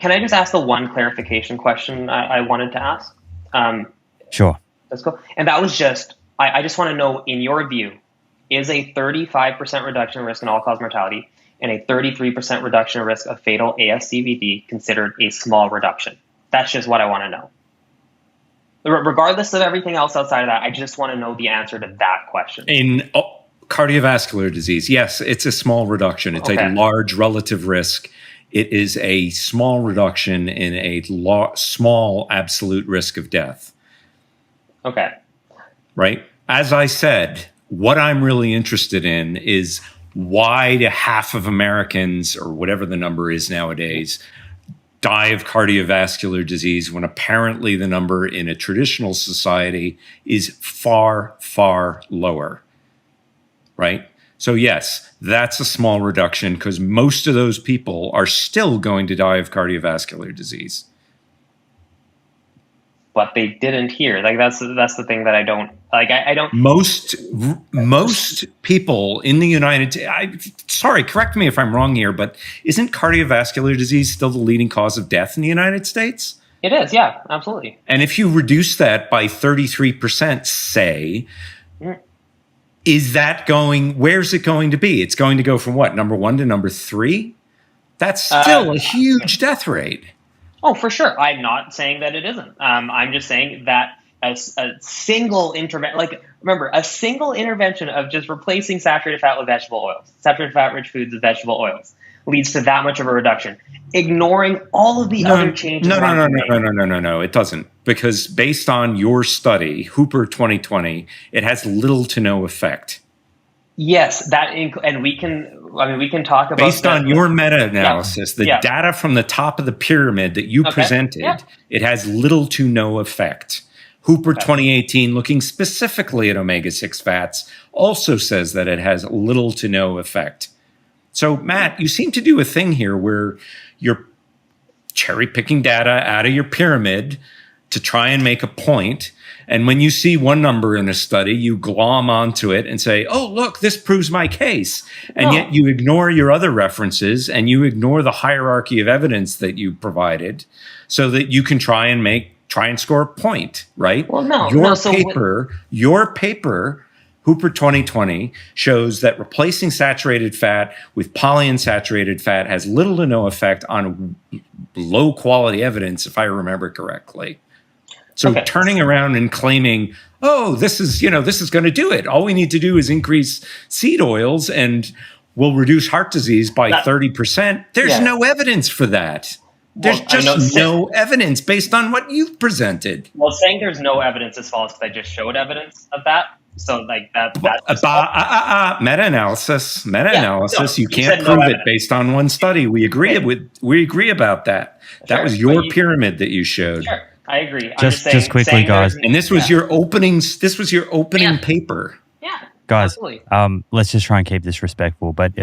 Can I just ask the one clarification question I wanted to ask? Sure. Let's go. And that was just, I just want to know, in your view, is a 35% reduction in risk in all-cause mortality and a 33% reduction in risk of fatal ASCVD considered a small reduction? That's just what I want to know. Regardless of everything else outside of that, I just want to know the answer to that question. In cardiovascular disease, yes, it's a small reduction. It's a large relative risk. It is a small reduction in a small absolute risk of death. Okay. Right? As I said, what I'm really interested in is why do half of Americans, or whatever the number is nowadays, die of cardiovascular disease when apparently the number in a traditional society is far, far lower. Right? So yes, that's a small reduction because most of those people are still going to die of cardiovascular disease. But they didn't hear. Like that's the thing that I don't like. I don't. Most people in the United States. Sorry, correct me if I'm wrong here, but isn't cardiovascular disease still the leading cause of death in the United States? It is, yeah, absolutely. And if you reduce that by 33%, say. Is that going, where's it going to be? It's going to go from what, number 1 to number 3? That's still a huge death rate. Oh, for sure. I'm not saying that it isn't. I'm just saying that a single intervention, like remember, a single intervention of just replacing saturated fat with vegetable oils, saturated fat rich foods with vegetable oils, leads to that much of a reduction, ignoring all of the other changes. No, it doesn't. Because based on your study, Hooper 2020, it has little to no effect. Yes, and we can talk about based on your meta-analysis, the data from the top of the pyramid that you presented, it has little to no effect. Hooper 2018, looking specifically at omega-6 fats, also says that it has little to no effect. So, Matt, you seem to do a thing here where you're cherry-picking data out of your pyramid to try and make a point. And when you see one number in a study, you glom onto it and say, oh, look, this proves my case. And yet you ignore your other references and you ignore the hierarchy of evidence that you provided so that you can try and score a point, right? Well, no. Your paper, Hooper 2020, shows that replacing saturated fat with polyunsaturated fat has little to no effect on low quality evidence, if I remember correctly. So turning around and claiming, oh, this is going to do it. All we need to do is increase seed oils and we'll reduce heart disease by 30%. There's no evidence for that. There's no evidence based on what you've presented. Well, saying there's no evidence is false because I just showed evidence of that. So like that. Meta-analysis. You can't prove it based on one study. We agree about that. That was your pyramid that you showed. Sure. I agree. Just quickly, guys. And this was your opening. This was your opening paper. Yeah, guys. absolutely. Let's just try and keep this respectful. But